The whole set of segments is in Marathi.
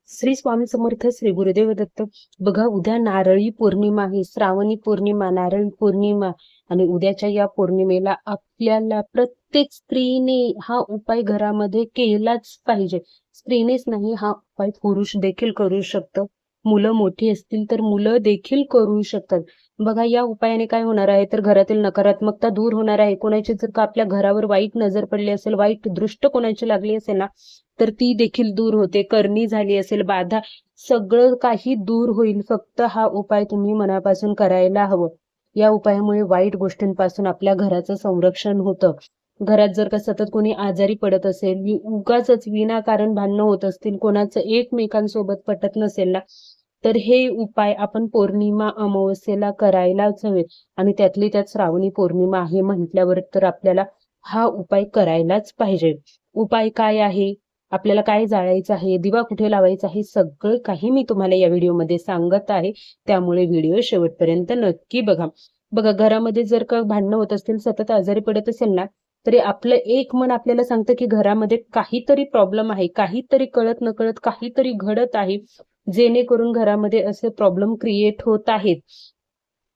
श्री स्वामी समर्थ, श्री गुरुदेव दत्त. बघा, उद्या नारळी पौर्णिमा आहे, श्रावणी पौर्णिमा, नारळी पौर्णिमा. आणि उद्याच्या या पौर्णिमेला आपल्याला प्रत्येक स्त्रीने हा उपाय घरामध्ये केलाच पाहिजे. स्त्रीनेच नाही, हा उपाय पुरुष देखील करू शकतं. मुलं मोठी असतील तर मुलं देखील करू शकतात. बघा, या उपायाने काय होणार आहे, तर घरातील नकारात्मकता दूर होणार आहे. कोणाची जर का आपल्या घरावर वाईट नजर पडली असेल, वाईट दृष्ट कोणाची लागली असेल ना, तर ती देखील दूर होते. करणी झाली असेल, बाधा, सगळं काही दूर होईल. फक्त हा उपाय तुम्ही मनापासून करायला हवं. या उपायामुळे वाईट गोष्टींपासून आपल्या घराचं संरक्षण होतं. घरात जर का सतत कोणी आजारी पडत असेल, उगाचच विनाकारण भांडणं होत असतील, कोणाचं एकमेकांसोबत पटत नसेल ना, तर हे उपाय आपण पौर्णिमा अमावस्येला करायलाच हवे. आणि त्यातली त्यात श्रावणी पौर्णिमा आहे म्हटल्यावर तर आपल्याला हा उपाय करायलाच पाहिजे. उपाय काय आहे, आपल्याला काय जाळायचं आहे, दिवा कुठे लावायचा आहे, सगळं काही मी तुम्हाला या व्हिडिओमध्ये सांगत आहे. त्यामुळे व्हिडिओ शेवटपर्यंत नक्की बघा. बघा, घरामध्ये जर का भांडणं होत असतील, सतत आजारी पडत असेल ना, तरी आपलं एक मन आपल्याला सांगतं की घरामध्ये काहीतरी प्रॉब्लेम आहे, काहीतरी कळत नकळत काहीतरी घडत आहे, जेणेकरून घरामध्ये असे प्रॉब्लेम क्रिएट होत आहेत.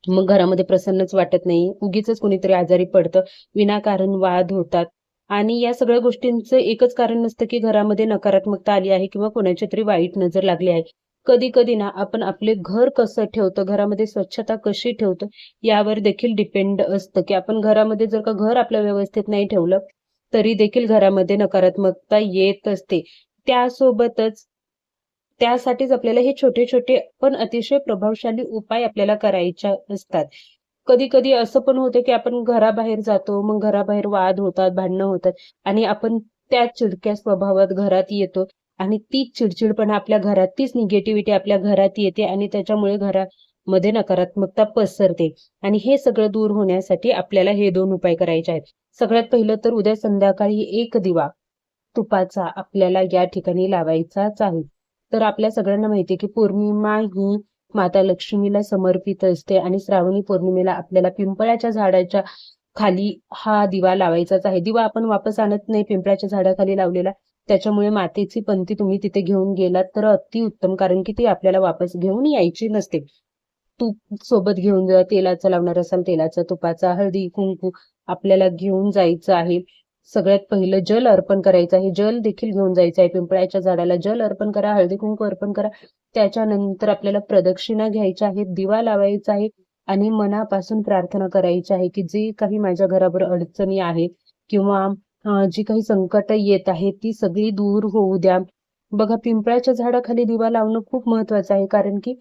मग घरामध्ये प्रसन्नच वाटत नाही, उगीच कोणीतरी आजारी पडतं, विनाकारण वाद होतात. आणि या सगळ्या गोष्टींचं एकच कारण नसतं की घरामध्ये नकारात्मकता आली आहे किंवा कोणाची तरी वाईट नजर लागली आहे. कधी कधी ना आपण आपले घर कसं ठेवतो, घरामध्ये स्वच्छता कशी ठेवतो, यावर देखील डिपेंड असतं. की आपण घरामध्ये जर का घर आपलं व्यवस्थित नाही ठेवलं, तरी देखील घरामध्ये नकारात्मकता येत असते. त्यासोबतच त्यासाठीच आपल्याला हे छोटे छोटे पण अतिशय प्रभावशाली उपाय आपल्याला करायचे असतात. कधी कधी असं पण होतं की आपण घराबाहेर जातो, मग घराबाहेर वाद होतात, भांडणं होतात, आणि आपण त्या चिडक्या स्वभावात घरात येतो. आणि तीच चिडचिडपणा आपल्या घरात, तीच निगेटिव्हिटी आपल्या घरात येते, आणि त्याच्यामुळे घरामध्ये नकारात्मकता पसरते. आणि हे सगळं दूर होण्यासाठी आपल्याला हे 2 उपाय करायचे आहेत. सगळ्यात पहिलं तर उद्या संध्याकाळी एक दिवा तुपाचा आपल्याला या ठिकाणी लावायचाच आहे. तर आपल्या सगळ्यांना माहिती आहे की पौर्णिमा ही माता लक्ष्मीला समर्पित असते, आणि श्रावणी पौर्णिमेला आपल्याला पिंपळाच्या झाडाच्या खाली हा दिवा लावायचाच आहे. दिवा आपण वापस आणत नाही पिंपळाच्या झाडाखाली लावलेला, त्याच्यामुळे मातेची पंथी तुम्ही तिथे घेऊन गेलात तर अतिउत्तम, कारण की ती आपल्याला वापस घेऊन यायची नसते. तूप सोबत घेऊन जा, तेलाचा लावणार असाल तेलाचा, तुपाचा, हळदी कुंकू आपल्याला घेऊन जायचं आहे. सगळ्यात पहिलं जल अर्पण करायचं आहे, जल देखील घेऊन जायचं आहे. पिंपळाच्या झाडाला जल अर्पण करा, हळदी कुंकू अर्पण करा. त्याच्यानंतर आपल्याला प्रदक्षिणा घ्यायच्या आहेत, दिवा लावायचा आहे, आणि मनापासून प्रार्थना करायची आहे की जे काही माझ्या घरावर अडचणी आहेत किंवा जी काही संकट येत आहेत ती सगळी दूर होऊ द्या. बघा, पिंपळाच्या झाडाखाली दिवा लावणं खूप महत्वाचं आहे, कारण की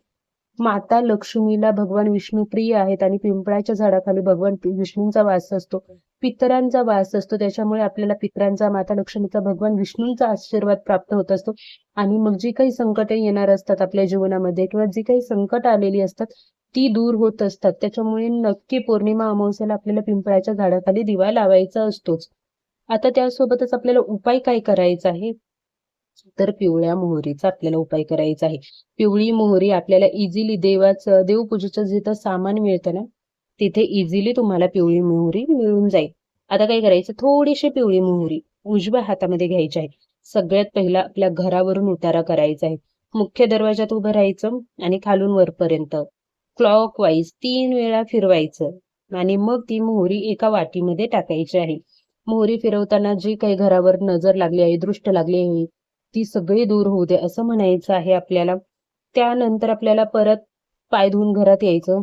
माता लक्ष्मीला भगवान विष्णू प्रिय आहेत, आणि पिंपळाच्या झाडाखाली भगवान विष्णूंचा वास असतो, पितरांचा वास असतो. त्याच्यामुळे आपल्याला पितरांचा, माता लक्ष्मीचा, भगवान विष्णूंचा आशीर्वाद प्राप्त होत असतो. आणि मग जी काही संकटे येणार असतात आपल्या जीवनामध्ये, किंवा जी काही संकट आलेली असतात, ती दूर होत असतात. त्याच्यामुळे नक्की पौर्णिमा अमावस्येला आपल्याला पिंपळाच्या झाडाखाली दिवा लावायचा असतोच. आता त्यासोबतच आपल्याला उपाय काय करायचा आहे, तर पिवळ्या मोहरीचा आपल्याला उपाय करायचा आहे. पिवळी मोहरी आपल्याला इझिली देवपूजेचं जिथं सामान मिळतं ना, तिथे इझिली तुम्हाला पिवळी मोहरी मिळून जाईल. आता काय करायचं, थोडीशी पिवळी मोहरी उजव्या हातामध्ये घ्यायची आहे. सगळ्यात पहिला आपल्या घरावरून उतारा करायचा आहे. मुख्य दरवाजात उभं राहायचं आणि खालून वरपर्यंत क्लॉकवाईज 3 वेळा फिरवायचं, आणि मग ती मोहरी एका वाटीमध्ये टाकायची आहे. मोहरी फिरवताना जी काही घरावर नजर लागली आहे, दृष्ट लागली आहे, ती सगळी दूर होऊ दे असं म्हणायचं आहे आपल्याला. त्यानंतर आपल्याला परत पाय धुवून घरात यायचं.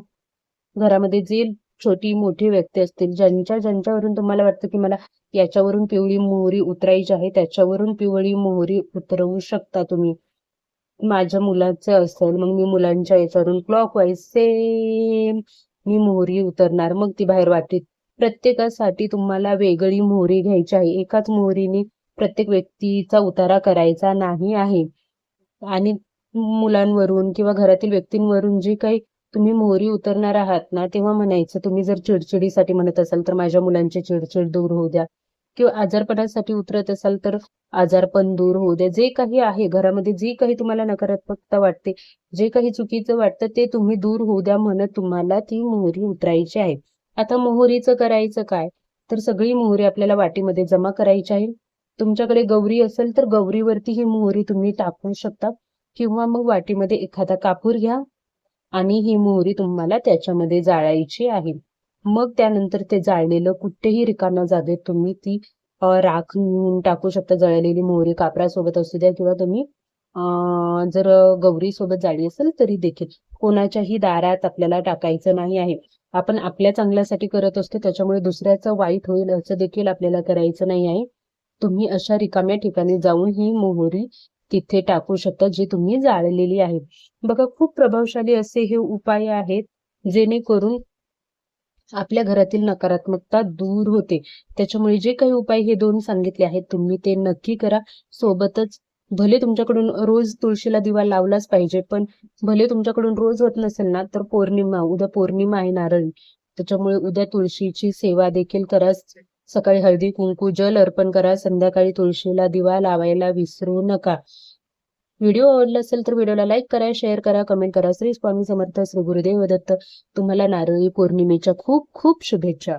घरामध्ये जे छोटी मोठी व्यक्ती असतील, ज्यांच्यावरून तुम्हाला वाटतं की मला याच्यावरून पिवळी मोहरी उतरायची आहे, त्याच्यावरून पिवळी मोहरी उतरवू शकता तुम्ही. माझ्या मुलाचं असेल, मग मी मुलांच्या याच्यावरून क्लॉकवाईज सेम मी मोहरी उतरणार, मग ती बाहेर वाटीत. प्रत्येकासाठी तुम्हाला वेगळी मोहरी घ्यायची आहे, एकाच मोहरीने प्रत्येक व्यक्तीचा उतारा करायचा नाही आहे. आणि मुलांवरून किंवा घरातील व्यक्तींवरून जी काही तुम्ही मोहरी उतरणार आहात ना, तेव्हा म्हणायचं, तुम्ही जर चिडचिडीसाठी म्हणत असाल तर माझ्या मुलांची चिडचिड दूर होऊ द्या, किंवा आजारपणासाठी उतरत असाल तर आजारपण दूर होऊ द्या. जे काही आहे घरामध्ये, जी काही तुम्हाला नकारात्मकता वाटते, जे काही चुकीचं वाटतं, ते तुम्ही दूर होऊ द्या म्हणत तुम्हाला ती मोहरी उतरायची आहे. आता मोहरीचं करायचं काय, तर सगळी मोहरी आपल्याला वाटीमध्ये जमा करायची आहे. तुमच्याकडे गौरी असेल तर गौरीवरती ही मोहरी तुम्ही टाकू शकता. किंवा मग वाटीमध्ये एखादा कापूर घ्या आणि ही मोहरी तुम्हाला त्याच्यामध्ये जाळायची आहे. मग त्यानंतर ते जाळलेलं कुठेही रिकाम्या जागेत तुम्ही ती राख टाकू शकता. जळलेली मोहरी कापरासोबत असू द्या किंवा तुम्ही जर गौरी सोबत जाळी असेल तरी देखील. कोणाच्याही दारात आपल्याला टाकायचं नाही आहे. आपण आपल्या चांगल्यासाठी करत असतो, त्याच्यामुळे दुसऱ्याचं वाईट होईल असं देखील आपल्याला करायचं नाही आहे. तुम्ही अशा रिकाम्या ठिकाणी जाऊन ही मोहरी तिथे टाकू शकता जी तुम्ही जाळलेली आहे. बघा, खूप प्रभावशाली असे हे उपाय आहेत, जेणेकरून आपल्या घरातील नकारात्मकता दूर होते. त्याच्यामुळे जे काही उपाय हे 2 सांगितले आहेत तुम्ही ते नक्की करा. सोबतच भले तुमच्याकडून रोज तुळशीला दिवा लावलाच पाहिजे, पण भले तुमच्याकडून रोज होत नसेल ना, तर पौर्णिमा, उद्या पौर्णिमा आहे नारळी, त्याच्यामुळे उद्या तुळशीची सेवा देखील करा. सकाळी हळदी कुंकू जल अर्पण करा. संध्याकाळी तुळशीला दिवा लावायला विसरू नका. व्हिडिओ आवडला असेल तर व्हिडिओला लाईक करा, शेअर करा, कमेंट करा. श्री स्वामी समर्थ, श्री गुरुदेव दत्त. तुम्हाला नारळी पौर्णिमेच्या खूप खूप शुभेच्छा.